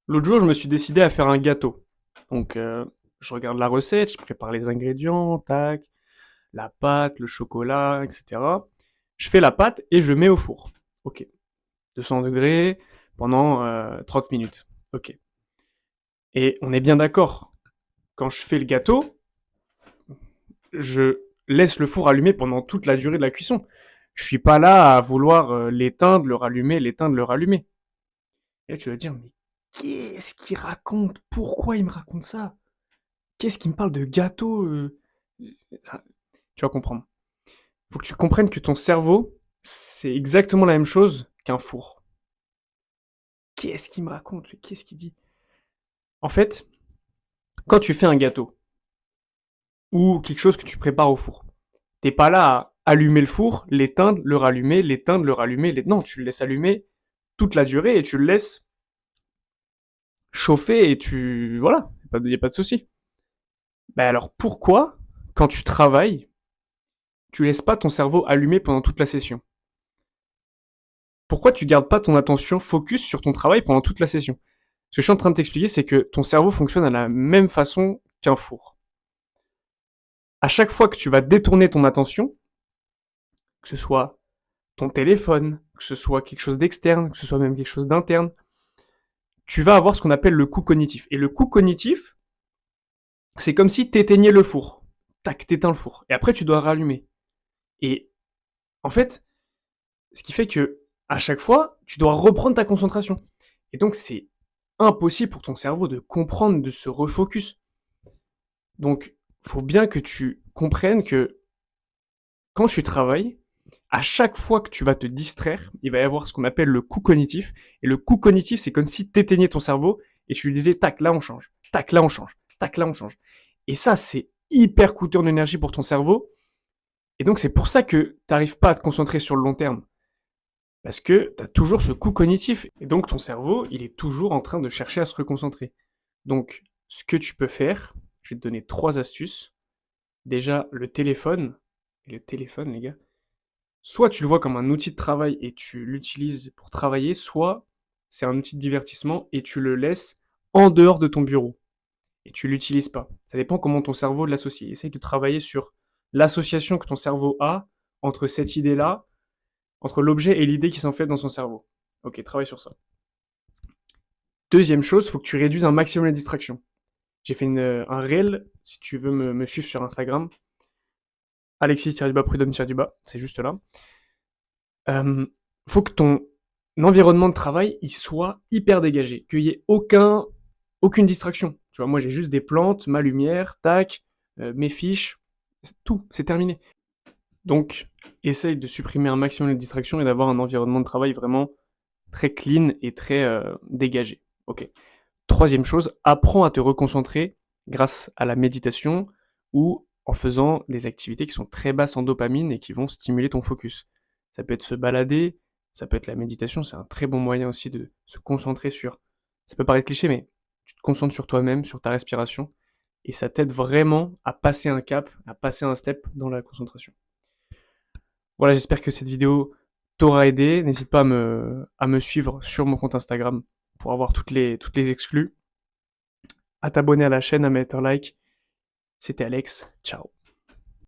L'autre jour, je me suis décidé à faire un gâteau. Donc, je regarde la recette, je prépare les ingrédients, tac, la pâte, le chocolat, etc. Je fais la pâte et je mets au four. Ok. 200 degrés pendant 30 minutes. Ok. Et on est bien d'accord. Quand je fais le gâteau, je laisse le four allumé pendant toute la durée de la cuisson. Je suis pas là à vouloir l'éteindre, le rallumer, l'éteindre, le rallumer. Et là, tu vas dire, mais qu'est-ce qu'il raconte? Pourquoi il me raconte ça? Qu'est-ce qui me parle de gâteau ça- Tu vas comprendre. Faut que tu comprennes que ton cerveau, c'est exactement la même chose qu'un four. Qu'est-ce qu'il me raconte? Qu'est-ce qu'il dit? En fait, quand tu fais un gâteau ou quelque chose que tu prépares au four, t'es pas là à allumer le four, l'éteindre, le rallumer, l'éteindre, le rallumer. Non, tu le laisses allumer toute la durée et tu le laisses chauffer et tu... Voilà, y a pas de souci. Ben alors pourquoi, quand tu travailles, tu laisses pas ton cerveau allumé pendant toute la session? Pourquoi tu gardes pas ton attention focus sur ton travail pendant toute la session? Ce que je suis en train de t'expliquer, c'est que ton cerveau fonctionne à la même façon qu'un four. À chaque fois que tu vas détourner ton attention, que ce soit ton téléphone, que ce soit quelque chose d'externe, que ce soit même quelque chose d'interne, tu vas avoir ce qu'on appelle le coût cognitif. Et le coût cognitif, c'est comme si tu éteignais le four. Tac, t'éteins le four. Et après, tu dois rallumer. Et en fait, ce qui fait que à chaque fois, tu dois reprendre ta concentration. Et donc, c'est impossible pour ton cerveau de comprendre, de se refocus. Donc, faut bien que tu comprennes que quand tu travailles, à chaque fois que tu vas te distraire, il va y avoir ce qu'on appelle le coût cognitif. Et le coût cognitif, c'est comme si tu éteignais ton cerveau et tu lui disais, tac, là on change, tac, là on change, tac, là on change. Et ça, c'est hyper coûteux en énergie pour ton cerveau. Et donc, c'est pour ça que tu n'arrives pas à te concentrer sur le long terme. Parce que tu as toujours ce coût cognitif. Et donc, ton cerveau, il est toujours en train de chercher à se reconcentrer. Donc, ce que tu peux faire, je vais te donner trois astuces. Déjà, le téléphone. Et le téléphone, les gars, soit tu le vois comme un outil de travail et tu l'utilises pour travailler, soit c'est un outil de divertissement et tu le laisses en dehors de ton bureau et tu l'utilises pas. Ça dépend comment ton cerveau l'associe. Essaye de travailler sur l'association que ton cerveau a entre cette idée-là, entre l'objet et l'idée qui s'en fait dans son cerveau. Ok, travaille sur ça. Deuxième chose, il faut que tu réduises un maximum les distractions. J'ai fait un réel, si tu veux me suivre sur Instagram, Alexis-Prudhomme-, c'est juste là. Euh, Faut que ton environnement de travail il soit hyper dégagé, qu'il y ait aucune distraction. Tu vois, moi j'ai juste des plantes, ma lumière, tac, mes fiches, tout, c'est terminé. Donc, essaye de supprimer un maximum de distractions et d'avoir un environnement de travail vraiment très clean et très dégagé. Ok. Troisième chose, apprends à te reconcentrer grâce à la méditation ou en faisant des activités qui sont très basses en dopamine et qui vont stimuler ton focus. Ça peut être se balader, ça peut être la méditation, c'est un très bon moyen aussi de se concentrer sur. Ça peut paraître cliché, mais tu te concentres sur toi-même, sur ta respiration, et ça t'aide vraiment à passer un cap, à passer un step dans la concentration. Voilà, j'espère que cette vidéo t'aura aidé. N'hésite pas à me suivre sur mon compte Instagram pour avoir toutes les exclus, à t'abonner à la chaîne, à mettre un like. C'était Alex, ciao.